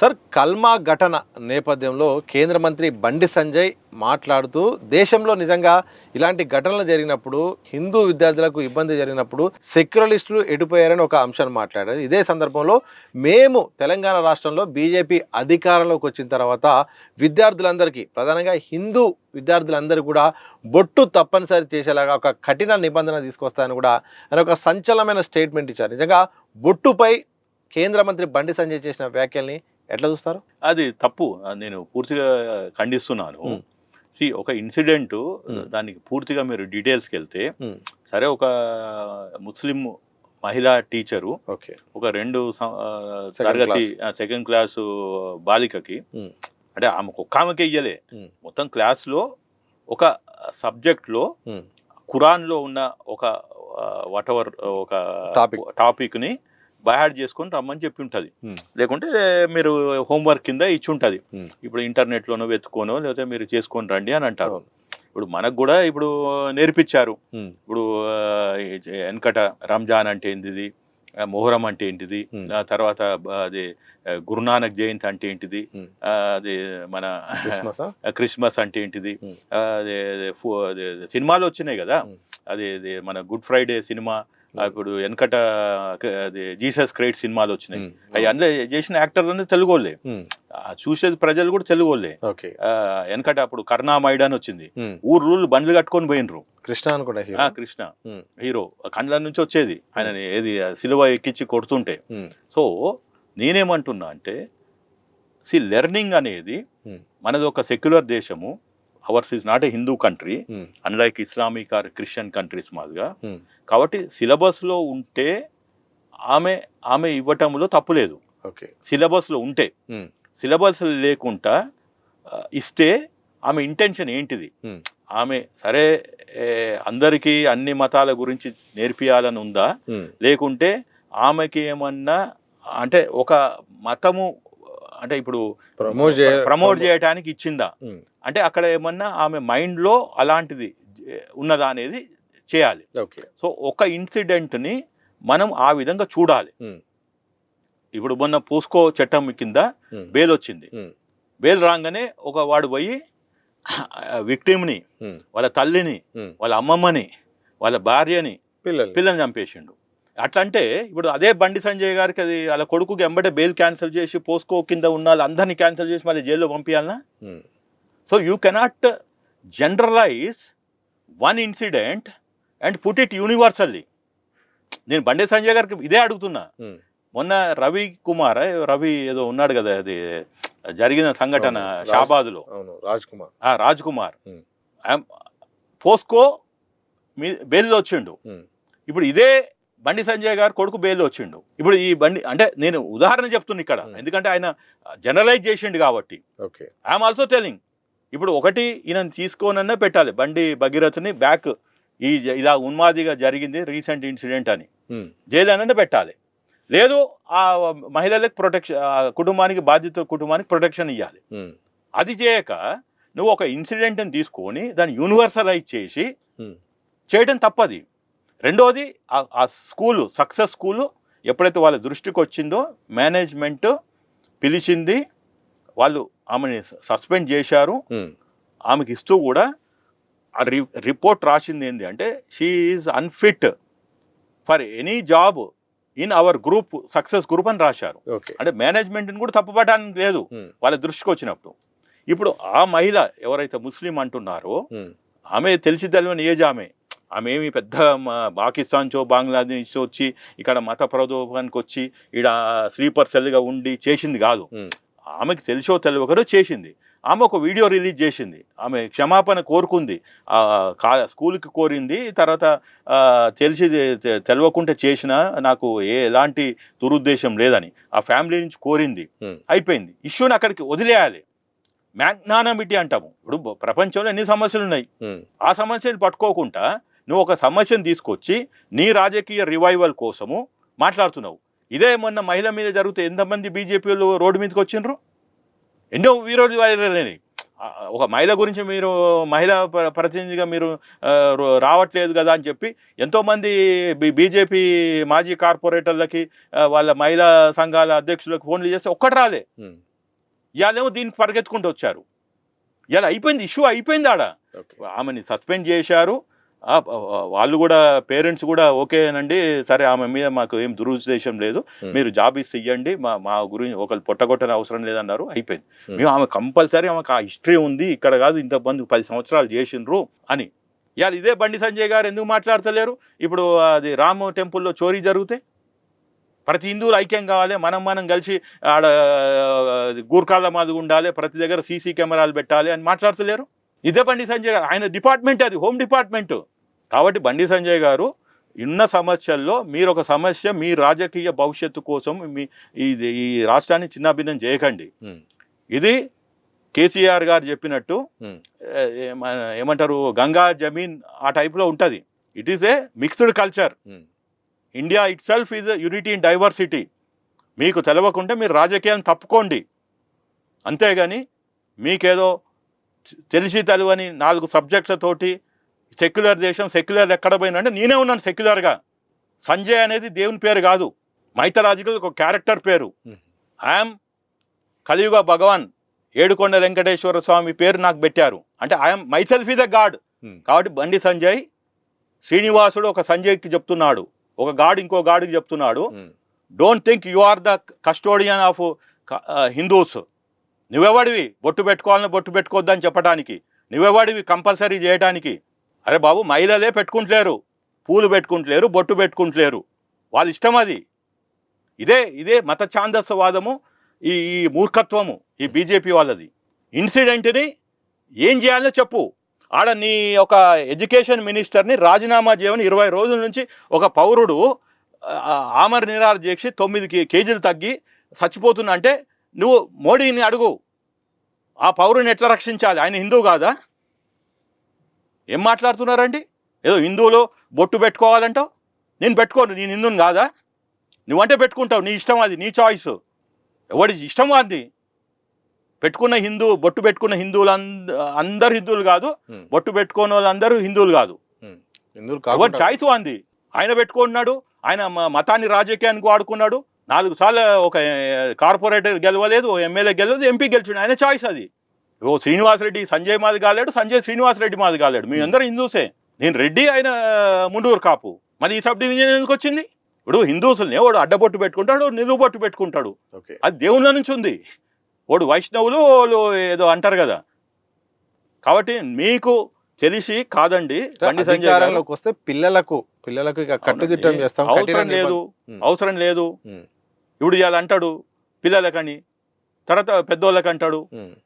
Sir, kalma ఘటన నేపథ్యంలో కేంద్ర మంత్రి బండి సంజయ్ మాట్లాడుతూ దేశంలో నిజంగా ఇలాంటి ఘటనలు జరిగినప్పుడు హిందూ విద్యార్థులకు ఇబ్బంది జరిగినప్పుడు సెక్యులరిస్టులు ఎడిపోయారని ఒక అంశాన్ని మాట్లాడారు. ఇదే సందర్భంలో మేము తెలంగాణ రాష్ట్రంలో బీజేపీ అధికారంలోకి వచ్చిన తర్వాత విద్యార్థులందరికీ, ప్రధానంగా హిందూ విద్యార్థులందరూ కూడా బొట్టు తప్పనిసరి చేసేలాగా ఒక కఠిన నిబంధన తీసుకొస్తాయని కూడా ఆయన ఒక సంచలనమైన స్టేట్మెంట్ ఇచ్చారు. నిజంగా బొట్టుపై కేంద్ర మంత్రి బండి సంజయ్ చేసిన వ్యాఖ్యల్ని ఎట్లా చూస్తారు? అది తప్పు. నేను పూర్తిగా ఖండిస్తున్నాను. ఒక ఇన్సిడెంట్, దానికి పూర్తిగా మీరు డీటెయిల్స్కి వెళ్తే, సరే ఒక ముస్లిం మహిళా టీచరు ఒక 2 తరగతి సెకండ్ క్లాసు బాలికకి, అంటే ఆమెకు ఒక్క ఆమెకే ఇయ్యలే, మొత్తం క్లాస్లో ఒక సబ్జెక్ట్లో ఖురాన్లో ఉన్న ఒక వాటెవర్ ఒక టాపిక్ని బైహార్డ్ చేసుకొని రమ్మని చెప్పి ఉంటుంది. లేకుంటే మీరు హోంవర్క్ కింద ఇచ్చి ఉంటుంది. ఇప్పుడు ఇంటర్నెట్లోనో వెతుక్కోనో లేకపోతే మీరు చేసుకొని రండి అని అంటారు. ఇప్పుడు మనకు కూడా ఇప్పుడు నేర్పించారు. ఇప్పుడు వెనకట రంజాన్ అంటే ఏంటిది, మొహరం అంటే ఏంటిది, తర్వాత అది గురునానక్ జయంతి అంటే ఏంటిది, అది మన క్రిస్మస్ అంటే ఏంటిది, అదే సినిమాలు వచ్చినాయి కదా, అది మన గుడ్ ఫ్రైడే సినిమా, ఇప్పుడు వెనకట అది జీసస్ క్రైస్ట్ సినిమాలు వచ్చినాయి. అవి అందులో చేసిన యాక్టర్లు తెలుగు వాళ్ళే, చూసేది ప్రజలు కూడా తెలుగు వాళ్ళే. వెనకట అప్పుడు కరుణామైడ్ అని వచ్చింది, ఊర్లు బండ్లు కట్టుకొని పోయినరు. కృష్ణ అనుకుంటా, కృష్ణ హీరో కండ్ల నుంచి వచ్చేది ఆయన, ఏది సిలువ ఎక్కించి కొడుతుంటే. సో నేనేమంటున్నా అంటే, లెర్నింగ్ అనేది మనది ఒక సెక్యులర్ దేశము. Ours is not a Hindu country, unlike Islamic or Christian countries మాదిగా. కాబట్టి సిలబస్లో ఉంటే ఆమె ఇవ్వటంలో తప్పులేదు. సిలబస్లో ఉంటే, సిలబస్ లేకుండా ఇస్తే ఆమె ఇంటెన్షన్ ఏంటిది? ఆమె సరే అందరికీ అన్ని మతాల గురించి నేర్పియాలని ఉందా, లేకుంటే ఆమెకి ఏమన్నా అంటే ఒక మతము అంటే ఇప్పుడు ప్రమోట్ చేయడానికి ఇచ్చిందా, అంటే అక్కడ ఏమన్నా ఆమె మైండ్లో అలాంటిది ఉన్నదా అనేది చేయాలి. సో ఒక ఇన్సిడెంట్ని మనం ఆ విధంగా చూడాలి. ఇప్పుడు మొన్న పోస్కో చట్టం కింద బెయిల్ వచ్చింది. బెయిల్ రాగానే ఒక వాడు పోయి విక్టిమ్ని, వాళ్ళ తల్లిని, వాళ్ళ అమ్మమ్మని, వాళ్ళ భార్యని, పిల్లల్ని చంపేసిండు. అట్లంటే ఇప్పుడు అదే బండి సంజయ్ గారికి అది వాళ్ళ కొడుకుకి ఎంబటే బెయిల్ క్యాన్సిల్ చేసి పోస్కో కింద ఉన్న వాళ్ళందరినీ క్యాన్సిల్ చేసి మళ్ళీ జైల్లో పంపించాలనా? So you cannot generalize one incident and put it universally. నేను బండి సంజయ్ గారికి ఇదే అడుగుతున్నా. మొన్న రవి ఏదో ఉన్నాడు కదా, అది జరిగిన సంఘటన షాబాద్లో, రాజ్ కుమార్ పోస్కో బెయిల్లో వచ్చిండు. ఇప్పుడు ఇదే బండి సంజయ్ గారు కొడుకు బెయిల్ వచ్చిండు. ఇప్పుడు ఈ బండి అంటే నేను ఉదాహరణ చెప్తున్నా ఇక్కడ, ఎందుకంటే ఆయన జనరలైజ్ చేసిండు కాబట్టి. ఐఎమ్ ఆల్సో టెలింగ్, ఇప్పుడు ఒకటి ఈయన తీసుకోనన్నా పెట్టాలి బండి భగీరథని బ్యాక్, ఇలా ఉన్మాదిగా జరిగింది రీసెంట్ ఇన్సిడెంట్ అని జైలు అన్న పెట్టాలి. లేదు ఆ మహిళలకు ప్రొటెక్షన్, కుటుంబానికి బాధిత కుటుంబానికి ప్రొటెక్షన్ ఇవ్వాలి. అది చేయక నువ్వు ఒక ఇన్సిడెంట్ని తీసుకొని దాన్ని యూనివర్సలైజ్ చేసి చేయడం తప్పది. రెండోది, ఆ స్కూలు సక్సెస్ స్కూలు ఎప్పుడైతే వాళ్ళ దృష్టికి వచ్చిందో, మేనేజ్మెంట్ పిలిచింది, వాళ్ళు ఆమెని సస్పెండ్ చేశారు. ఆమెకి ఇస్తూ కూడా ఆ రిపోర్ట్ రాసింది ఏంటి అంటే, she is unfit for any job in our group, success group అని రాశారు. అంటే మేనేజ్మెంట్ని కూడా తప్పుపడడానికి లేదు వాళ్ళ దృష్టికి వచ్చినప్పుడు. ఇప్పుడు ఆ మహిళ ఎవరైతే ముస్లిం అంటున్నారో, ఆమె తెలిసి తెలియని ఏజ్, ఆమె ఏమి పెద్ద పాకిస్తాన్చో బంగ్లాదేశ్ వచ్చి ఇక్కడ మత ప్రలోభానికి వచ్చి ఇక్కడ స్లీపర్ సెల్గా ఉండి చేసింది కాదు. ఆమెకు తెలిసో తెలియకరో చేసింది. ఆమె ఒక వీడియో రిలీజ్ చేసింది, ఆమె క్షమాపణ కోరుకుంది, స్కూల్కి కోరింది. తర్వాత తెలిసి తెలియకుండా చేసినా నాకు ఎలాంటి దురుద్దేశం లేదని ఆ ఫ్యామిలీ నుంచి కోరింది. అయిపోయింది. ఇష్యూని అక్కడికి వదిలేయాలి. మ్యాగ్నానమిటీ అంటాము. ఇప్పుడు ప్రపంచంలో ఎన్ని సమస్యలు ఉన్నాయి, ఆ సమస్యను పట్టుకోకుండా నువ్వు ఒక సమస్యను తీసుకొచ్చి నీ రాజకీయ రివైవల్ కోసము మాట్లాడుతున్నావు. ఇదే మొన్న మహిళ మీద జరిగితే ఎంతమంది బీజేపీలు రోడ్డు మీదకి వచ్చిండ్రు, ఎన్నో వీరోజు వైరలేని. ఒక మహిళ గురించి మీరు మహిళా ప్రతినిధిగా మీరు రావట్లేదు కదా అని చెప్పి ఎంతోమంది బీజేపీ మాజీ కార్పొరేటర్లకి వాళ్ళ మహిళా సంఘాల అధ్యక్షులకు ఫోన్లు చేస్తే ఒక్కటి రాలే. ఇవాళేమో దీనికి పరిగెత్తుకుంటూ వచ్చారు. ఇలా అయిపోయింది, ఇష్యూ అయిపోయింది ఆడ. ఆమెని సస్పెండ్ చేశారు. వాళ్ళు కూడా పేరెంట్స్ కూడా ఓకేనండి, సరే ఆమె మీద మాకు ఏం దురుద్దేశం లేదు, మీరు జాబ్ ఇవ్వండి, మా గురించి ఒకరు పొట్టగొట్టని అవసరం లేదన్నారు. అయిపోయింది. మేము ఆమె కంపల్సరీ ఆమెకు ఆ హిస్టరీ ఉంది, ఇక్కడ కాదు ఇంతమంది 10 సంవత్సరాలు చేసిండ్రు అని. ఇవాళ ఇదే బండి సంజయ్ గారు ఎందుకు మాట్లాడతలేరు? ఇప్పుడు అది రామ్ టెంపుల్లో చోరీ జరిగితే ప్రతి హిందువులు ఐక్యం కావాలి, మనం కలిసి ఆడ గూర్ఖాల మాదిరి ఉండాలి, ప్రతి దగ్గర సీసీ కెమెరాలు పెట్టాలి అని మాట్లాడతలేరు. ఇదే బండి సంజయ్ గారు, ఆయన డిపార్ట్మెంట్ అది, హోమ్ డిపార్ట్మెంట్. కాబట్టి బండి సంజయ్ గారు ఉన్న సమస్యల్లో మీరు ఒక సమస్య మీ రాజకీయ భవిష్యత్తు కోసం ఈ రాష్ట్రాన్ని చిన్నాభిన్నం చేయకండి. ఇది కేసీఆర్ గారు చెప్పినట్టు ఏమంటారు, గంగా జమీన్ ఆ టైప్లో ఉంటుంది. It is a mixed culture. India it self is unity in diversity. మీకు తెలవకుంటే మీరు రాజకీయాన్ని తప్పుకోండి, అంతేగాని మీకేదో తెలిసి తెలివని 4 సబ్జెక్టులతోటి సెక్యులర్ దేశం, సెక్యులర్ ఎక్కడ పోయినా అంటే నేనే ఉన్నాను సెక్యులర్గా. సంజయ్ అనేది దేవుని పేరు కాదు, మైథలాజికల్ ఒక క్యారెక్టర్ పేరు. ఐఎమ్ కలియుగ భగవాన్ ఏడుకొండ వెంకటేశ్వర స్వామి పేరు నాకు పెట్టారు అంటే I'm myself is a God. కాబట్టి బండి సంజయ్, శ్రీనివాసుడు ఒక సంజయ్కి చెప్తున్నాడు, ఒక గాడ్ ఇంకో గాడికి చెప్తున్నాడు, don't think you are the custodian of Hindus. నువ్వెవడివి బొట్టు పెట్టుకోవాలని బొట్టు పెట్టుకోవద్దని చెప్పడానికి? నువ్వెవడివి కంపల్సరీ చేయడానికి? అరే బాబు, మహిళలే పెట్టుకుంటలేరు, పూలు పెట్టుకుంటలేరు, బొట్టు పెట్టుకుంటలేరు, వాళ్ళ ఇష్టం అది. ఇదే మత ఛాందస్యవాదము, ఈ మూర్ఖత్వము ఈ బీజేపీ వాళ్ళది. ఇన్సిడెంట్ని ఏం చేయాలో చెప్పు. ఆడ నీ ఒక ఎడ్యుకేషన్ మినిస్టర్ని రాజీనామా చేయమని 20 రోజుల నుంచి ఒక పౌరుడు ఆమర నిరాహార దీక్ష 9 కేజీలు తగ్గి చచ్చిపోతున్నా అంటే నువ్వు మోడీని అడుగు, ఆ పౌరుని ఎట్లా రక్షించాలి? ఆయన హిందూ కాదా? ఏం మాట్లాడుతున్నారండి? ఏదో హిందువులు బొట్టు పెట్టుకోవాలంటావు, నేను పెట్టుకోను, నేను హిందువుని కాదా? నువ్వంటే పెట్టుకుంటావు, నీ ఇష్టం, అది నీ చాయిస్, ఎవడి ఇష్టం అది. పెట్టుకున్న బొట్టు పెట్టుకున్న హిందువులు అందరు హిందువులు కాదు, బొట్టు పెట్టుకున్న వాళ్ళందరూ హిందువులు కాదు, ఎవరి చాయిస్ అంది. ఆయన పెట్టుకున్నాడు, ఆయన మతాన్ని రాజకీయానికి వాడుకున్నాడు. 4 సార్లు ఒక కార్పొరేటర్ గెలవలేదు, ఎమ్మెల్యే గెలవలేదు, ఎంపీ గెలిచాడు, ఆయన చాయిస్ అది. ఓ శ్రీనివాసరెడ్డి సంజయ్ మాది కాలేడు, సంజయ్ శ్రీనివాసరెడ్డి మాది కాలేడు, మీ అందరూ హిందూసే. నేను రెడ్డి, ఆయన ముండూరు కాపు. మరి ఈ సబ్ డివిజన్ ఎందుకు వచ్చింది? ఇప్పుడు హిందూసుల్ని వాడు అడ్డబొట్టు పెట్టుకుంటాడు, నిలువు బొట్టు పెట్టుకుంటాడు, అది దేవుళ్ళ నుంచి ఉంది. వాడు వైష్ణవులు వాళ్ళు ఏదో అంటారు కదా. కాబట్టి మీకు తెలిసి కాదండి, బండి సంజయ్ గారికి వస్తే పిల్లలకు కట్టుదిట్టం చేస్తాం, అవసరం లేదు. ఇప్పుడు ఇవాళ అంటాడు పిల్లలకని, తర్వాత పెద్దోళ్ళకి అంటాడు,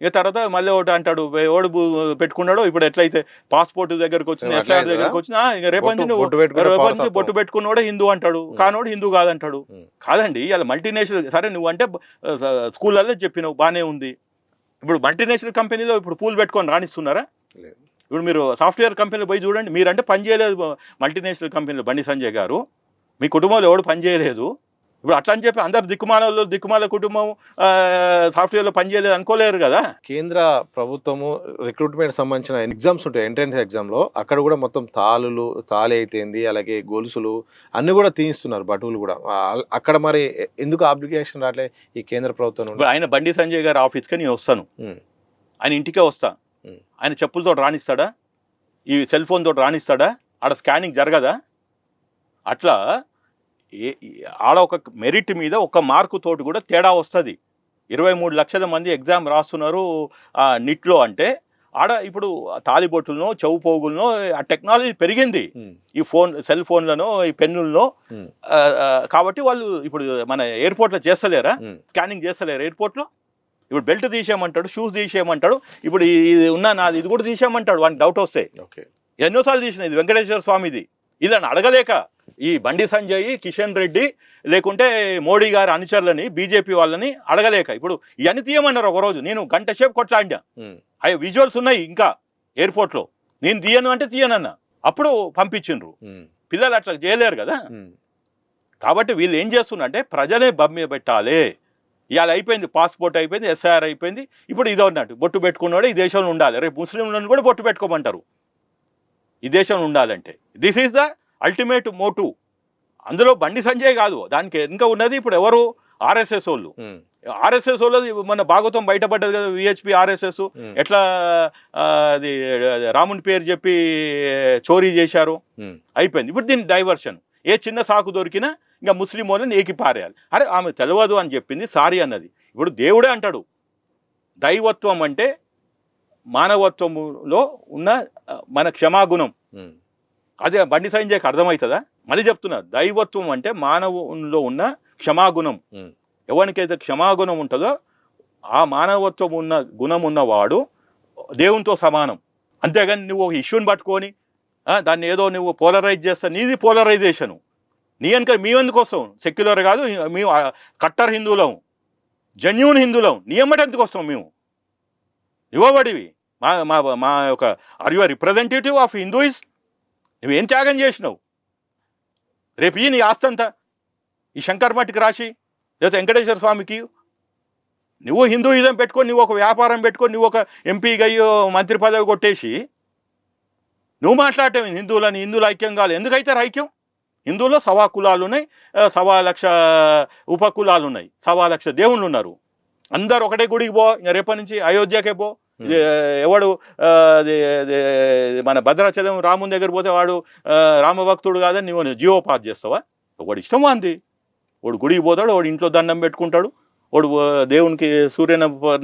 ఇక తర్వాత మళ్ళీ ఒకటి అంటాడు, ఓడు పెట్టుకున్నాడు. ఇప్పుడు ఎట్లయితే పాస్పోర్ట్ దగ్గరకు వచ్చింది, ఎస్ఆర్ దగ్గరకు వచ్చినా, ఇక రేపటి నుంచి బొట్టు పెట్టుకున్నోడే హిందూ అంటాడు, కానోడు హిందూ కాదంటాడు. కాదండి, ఇలా మల్టీనేషనల్, సరే నువ్వు అంటే స్కూళ్ళల్లో చెప్పినావు బాగానే ఉంది. ఇప్పుడు మల్టీనేషనల్ కంపెనీలో ఇప్పుడు పూలు పెట్టుకొని రాణిస్తున్నారా? ఇప్పుడు మీరు సాఫ్ట్వేర్ కంపెనీలో పోయి చూడండి, మీరంటే పని చేయలేదు మల్టీనేషనల్ కంపెనీలో. బండి సంజయ్ గారు, మీ కుటుంబంలో ఎవడు పని చేయలేదు. ఇప్పుడు అట్లా అని చెప్పి అందరు దిక్కుమాల కుటుంబం సాఫ్ట్వేర్లో పనిచేయలేదు అనుకోలేరు కదా. కేంద్ర ప్రభుత్వము రిక్రూట్మెంట్ సంబంధించిన ఎగ్జామ్స్ ఉంటాయి, ఎంట్రన్స్ ఎగ్జామ్లో, అక్కడ కూడా మొత్తం తాళి అయితేంది, అలాగే గొలుసులు అన్ని కూడా తీయిస్తున్నారు, బటువులు కూడా. అక్కడ మరి ఎందుకు అప్లికేషన్ రావట్లే ఈ కేంద్ర ప్రభుత్వం? ఆయన బండి సంజయ్ గారి ఆఫీస్కి నేను వస్తాను, ఆయన ఇంటికే వస్తా, ఆయన చెప్పులతో రాణిస్తాడా? ఈ సెల్ ఫోన్ తోటి రాణిస్తాడా? ఆడ స్కానింగ్ జరగదా? అట్లా ఆడ ఒక మెరిట్ మీద ఒక మార్కు తోటి కూడా తేడా వస్తుంది. 23 లక్షల మంది ఎగ్జామ్ రాస్తున్నారు నిట్లో అంటే, ఆడ ఇప్పుడు తాలిబొట్టులను, చెవు పోగులను ఆ టెక్నాలజీ పెరిగింది, ఈ సెల్ ఫోన్లను, ఈ పెన్నులను. కాబట్టి వాళ్ళు ఇప్పుడు మన ఎయిర్పోర్ట్లో చేస్తలేరా, స్కానింగ్ చేస్తలేరా ఎయిర్పోర్ట్లో? ఇప్పుడు బెల్ట్ తీసేయమంటాడు, షూస్ తీసేయమంటాడు, ఇప్పుడు ఇది నాది ఇది కూడా తీసేయమంటాడు, వానికి డౌట్ వస్తే. ఎన్నోసార్లు తీసిన, ఇది వెంకటేశ్వర స్వామిది. ఇలా అడగలేక ఈ బండి సంజయ్, కిషన్ రెడ్డి, లేకుంటే మోడీ గారి అనుచరులని, బీజేపీ వాళ్ళని అడగలేక ఇప్పుడు ఇవన్నీ తీయమన్నారు. ఒకరోజు నేను గంట సేపు కొట్లాడినా, అవి విజువల్స్ ఉన్నాయి ఇంకా ఎయిర్పోర్ట్లో. నేను తీయను అంటే తీయనన్నా, అప్పుడు పంపించిండ్రు. పిల్లలు అట్లా చేయలేరు కదా. కాబట్టి వీళ్ళు ఏం చేస్తున్నారంటే ప్రజలే బమ్మి పెట్టాలి. ఇవాళ అయిపోయింది, పాస్పోర్ట్ అయిపోయింది, ఎస్ఐఆర్ అయిపోయింది, ఇప్పుడు ఇదో ఉన్నట్టు బొట్టు పెట్టుకున్నాడు ఈ దేశంలో ఉండాలి. రేపు ముస్లింలను కూడా బొట్టు పెట్టుకోమంటారు ఈ దేశంలో ఉండాలంటే. This is the ultimate motive. అందులో బండి సంజయ్ కాదు, దానికి ఇంకా ఉన్నది ఇప్పుడు ఎవరు, ఆర్ఎస్ఎస్ వాళ్ళు. ఆర్ఎస్ఎస్ వాళ్ళది మన భాగవతం బయటపడ్డది కదా, విహెచ్పి ఆర్ఎస్ఎస్ ఎట్లా అది రాముని పేరు చెప్పి చోరీ చేశారు, అయిపోయింది. ఇప్పుడు దీని డైవర్షన్, ఏ చిన్న సాకు దొరికినా ఇంకా ముస్లిం వాళ్ళని ఏకి పారేయాలి. అరే ఆమె తెలియదు అని చెప్పింది, సారీ అన్నది. ఇప్పుడు దేవుడే అంటాడు దైవత్వం అంటే మానవత్వంలో ఉన్న మన క్షమాగుణం. అదే బండి సంజయ్కి అర్థమవుతుందా? మళ్ళీ చెప్తున్నా, దైవత్వం అంటే మానవులో ఉన్న క్షమాగుణం. ఎవరికైతే క్షమాగుణం ఉంటుందో ఆ మానవత్వం ఉన్న గుణం ఉన్నవాడు దేవునితో సమానం. అంతేగాని నువ్వు ఒక ఇష్యూని పట్టుకొని దాన్ని ఏదో నువ్వు పోలరైజ్ చేస్తా, నీది పోలరైజేషను. నీ వెనుక మేమెందుకు వస్తాం? సెక్యులర్ కాదు, మేము కట్టర్ హిందువులం, జెన్యూన్ హిందువులం. నీ ఎమ్మటెందుకు వస్తాం మేము? ఇవ్వబడివి మా మా మా యొక్క ఆర్ యు రిప్రజెంటేటివ్ ఆఫ్ హిందూయిస్? నువ్వేం త్యాగం చేసినావు? రేపు ఈ నీ ఆస్తంతా ఈ శంకర్ మఠికి రాసి, లేదా వెంకటేశ్వర స్వామికి. నువ్వు హిందూయిజం పెట్టుకొని, నువ్వు ఒక వ్యాపారం పెట్టుకొని, నువ్వు ఒక ఎంపీగా మంత్రి పదవి కొట్టేసి నువ్వు మాట్లాడటం హిందువుల ఐక్యం కాదు. ఎందుకైతే ఐక్యం? హిందువుల్లో 1,000 కులాలు ఉన్నాయి, 1,00,000 ఉపకులాలు ఉన్నాయి, 1,00,000 దేవుళ్ళు ఉన్నారు. అందరు ఒకటే గుడికి పో, ఇంకా రేపటి నుంచి అయోధ్యకే పో. ఎవడు మన భద్రాచలం రాముని దగ్గర పోతే వాడు రామభక్తుడు కాదని నువ్వు జీవోపాధి చేస్తావా? వాడు ఇష్టం అంది. వాడు గుడికి పోతాడు, వాడు ఇంట్లో దండం పెట్టుకుంటాడు, వాడు దేవునికి సూర్య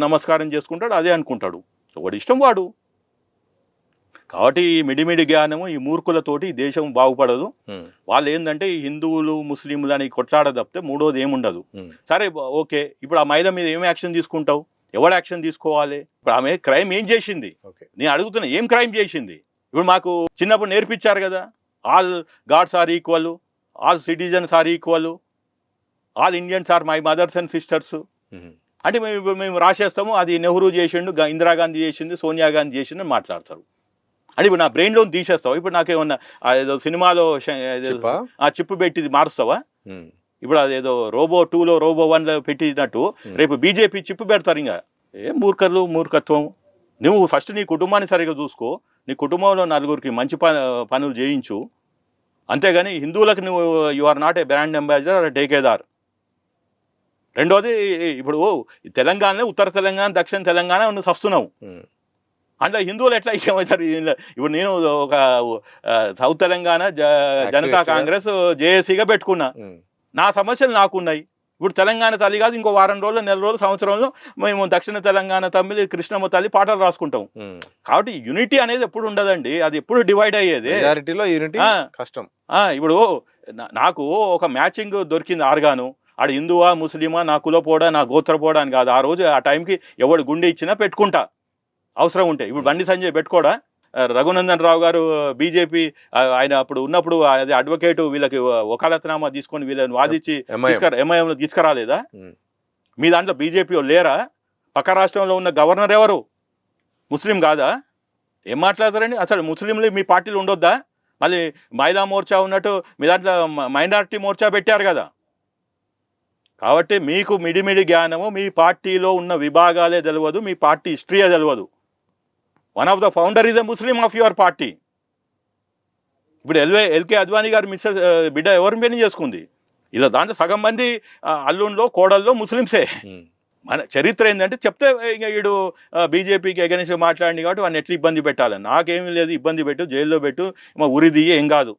నమస్కారం చేసుకుంటాడు, అదే అనుకుంటాడు. వాడు ఇష్టం వాడు. కాబట్టి ఈ మిడిమిడి జ్ఞానము ఈ మూర్ఖులతోటి దేశం బాగుపడదు. వాళ్ళు ఏంటంటే ఈ హిందువులు ముస్లింలు అని కొట్లాడ తప్పితే మూడోది ఏముండదు. సరే ఓకే, ఇప్పుడు ఆ మహిళ మీద ఏం యాక్షన్ తీసుకుంటావు? ఎవడు యాక్షన్ తీసుకోవాలి? ఇప్పుడు ఆమె క్రైమ్ ఏం చేసింది? నేను అడుగుతున్నా, ఏం క్రైమ్ చేసింది? ఇప్పుడు మాకు చిన్నప్పుడు నేర్పించారు కదా, all gods are equal, all citizens are equal, all Indians are my mothers and sisters. అంటే మేము రాసేస్తాము, అది నెహ్రూ చేసిండు, ఇందిరాగాంధీ చేసింది, సోనియా గాంధీ చేసిండు అని మాట్లాడతారు. అంటే ఇప్పుడు నా బ్రెయిన్లో తీసేస్తావా? ఇప్పుడు నాకేమన్నా ఏదో సినిమాలో ఆ చిప్పు పెట్టి మారుస్తావా? ఇప్పుడు అదేదో రోబో 2లో రోబో 1లో పెట్టినట్టు రేపు బీజేపీ చిప్పు పెడతారు. ఇంకా ఏం మూర్ఖత్వం. నువ్వు ఫస్ట్ నీ కుటుంబాన్ని సరిగా చూసుకో, నీ కుటుంబంలో నలుగురికి మంచి పనులు చేయించు. అంతేగాని హిందువులకు నువ్వు you are not a brand ambassador or thekedar. రెండోది, ఇప్పుడు తెలంగాణలో ఉత్తర తెలంగాణ, దక్షిణ తెలంగాణ నువ్వు సస్తున్నావు. అంటే హిందువులు ఎట్లా ఐక్యమవుతారు? ఇప్పుడు నేను ఒక సౌత్ తెలంగాణ జనతా కాంగ్రెస్ జేఏసీగా పెట్టుకున్నా, నా సమస్యలు నాకున్నాయి. ఇప్పుడు తెలంగాణ తల్లి కాదు, ఇంకో వారం రోజులు, నెల రోజులు, సంవత్సరంలో మేము దక్షిణ తెలంగాణ తల్లి, కృష్ణమ్మ తల్లి పాటలు రాసుకుంటాం. కాబట్టి యూనిటీ అనేది ఎప్పుడు ఉండదండి, అది ఎప్పుడు డివైడ్ అయ్యేది. కష్టం. ఇప్పుడు నాకు ఒక మ్యాచింగ్ దొరికింది ఆర్గాను, ఆడు హిందువా ముస్లిమా, నా కులపోడా నా గోత్రపోడా అని కాదు. ఆ రోజు ఆ టైంకి ఎవడు గుండె ఇచ్చినా పెట్టుకుంటా అవసరం ఉంటే. ఇప్పుడు బండి సంజయ్ పెట్టుకోడా? రఘునందన్ రావు గారు బీజేపీ ఆయన అప్పుడు ఉన్నప్పుడు అది అడ్వకేటు వీళ్ళకి వకాలతనామా తీసుకొని వీళ్ళని వాదించి ఎంఐఎంలో తీసుకురాలేదా? మీ దాంట్లో బీజేపీ లేరా? పక్క రాష్ట్రంలో ఉన్న గవర్నర్ ఎవరు? ముస్లిం కాదా? ఏం మాట్లాడతారండి? అసలు ముస్లింలు మీ పార్టీలో ఉండొద్దా? మళ్ళీ మహిళా మోర్చా ఉన్నట్టు మీ దాంట్లో మైనారిటీ మోర్చా పెట్టారు కదా. కాబట్టి మీకు మిడిమిడి జ్ఞానము, మీ పార్టీలో ఉన్న విభాగాలే తెలియదు, మీ పార్టీ హిస్టరీయే తెలియదు. One of the founder is a Muslim of your party. ఇప్పుడు ఎల్కే అద్వానీ గారు మిస్సెస్ బిడ్డ ఎవరిని పెళ్లి చేసుకుంది? ఇలా దాంట్లో సగం మంది అల్లుండ్లో కోడల్లో ముస్లింసే. మన చరిత్ర ఏంటంటే చెప్తే ఇక వీడు బీజేపీకి ఎగనిస్ట్ మాట్లాడింది కాబట్టి వాడిని ఎట్లా ఇబ్బంది పెట్టాలని. నాకేమీ లేదు, ఇబ్బంది పెట్టు, జైల్లో పెట్టు, మా ఉరి దియ్యి, ఏం కాదు.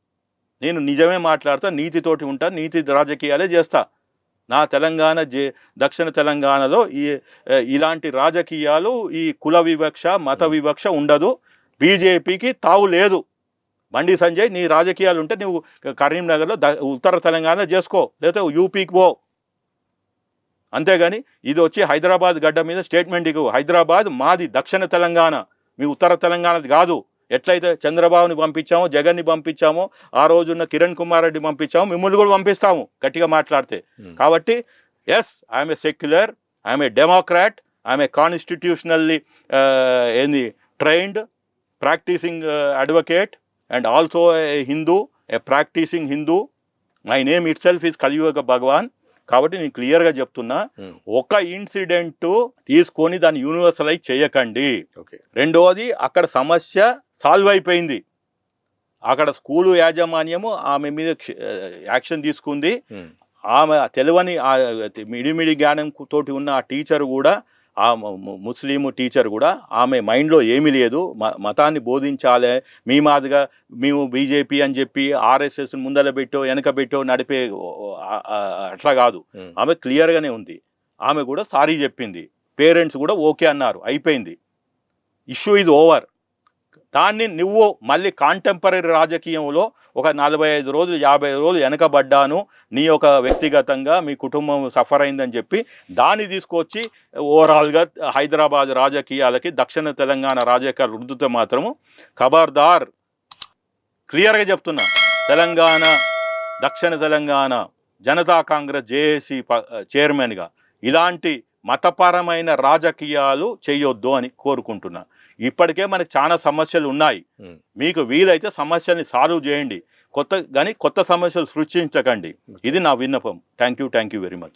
నేను నిజమే మాట్లాడతా, నీతితోటి ఉంటా, నీతి రాజకీయాలే చేస్తా. నా తెలంగాణ దక్షిణ తెలంగాణలో ఇలాంటి రాజకీయాలు, ఈ కుల వివక్ష, మత వివక్ష ఉండదు. బీజేపీకి తావు లేదు. బండి సంజయ్, నీ రాజకీయాలు ఉంటే నువ్వు కరీంనగర్లో ఉత్తర తెలంగాణ చేసుకో, లేకపోతే యూపీకి పో. అంతేగాని ఇది వచ్చి హైదరాబాద్ గడ్డ మీద స్టేట్మెంట్ ఇవ్వు. హైదరాబాద్ మాది, దక్షిణ తెలంగాణ, మీ ఉత్తర తెలంగాణది కాదు. ఎట్లయితే చంద్రబాబుని పంపించామో, జగన్ని పంపించామో, ఆ రోజున్న కిరణ్ కుమార్ రెడ్డి పంపించామో, మిమ్మల్ని కూడా పంపిస్తాము గట్టిగా మాట్లాడితే. కాబట్టి yes, I'm a secular, I'm a democrat, I'm a constitutionally trained practising advocate and also a Hindu, a practising Hindu. My name itself is Kaliyuga Bhagavan. కాబట్టి నేను క్లియర్గా చెప్తున్నా, ఒక ఇన్సిడెంట్ తీసుకొని దాన్ని యూనివర్సలైజ్ చేయకండి. రెండవది, అక్కడ సమస్య సాల్వ్ అయిపోయింది. అక్కడ స్కూలు యాజమాన్యము ఆమె మీద యాక్షన్ తీసుకుంది. ఆమె తెలియని ఆ మిడిమిడి జ్ఞానం తోటి ఉన్న ఆ టీచర్ కూడా, ఆ ముస్లిం టీచర్ కూడా ఆమె మైండ్లో ఏమీ లేదు, మతాన్ని బోధించాలి, మీ మాదిగా మేము బీజేపీ అని చెప్పి ఆర్ఎస్ఎస్ ముందర పెట్టో వెనక పెట్టో నడిపే అట్లా కాదు. ఆమె క్లియర్గానే ఉంది. ఆమె కూడా సారీ చెప్పింది, పేరెంట్స్ కూడా ఓకే అన్నారు, అయిపోయింది, ఇష్యూ ఇది ఓవర్. దాన్ని నువ్వు మళ్ళీ కాంటెంపరీ రాజకీయంలో ఒక 45 రోజులు 50 రోజులు వెనకబడ్డాను, నీ యొక్క వ్యక్తిగతంగా మీ కుటుంబం సఫర్ అయిందని చెప్పి దాన్ని తీసుకొచ్చి ఓవరాల్గా హైదరాబాద్ రాజకీయాలకి, దక్షిణ తెలంగాణ రాజకీయాలు రుద్దుతో మాత్రము ఖబర్దార్, క్లియర్గా చెప్తున్నా. తెలంగాణ, దక్షిణ తెలంగాణ జనతా కాంగ్రెస్ జేఏసీ చైర్మన్గా ఇలాంటి మతపరమైన రాజకీయాలు చేయొద్దు అని కోరుకుంటున్నా. ఇప్పటికే మనకు చాలా సమస్యలు ఉన్నాయి, మీకు వీలైతే సమస్యల్ని సాల్వ్ చేయండి, కొత్త సమస్యలు సృష్టించకండి. ఇది నా విన్నపం. Thank you very much.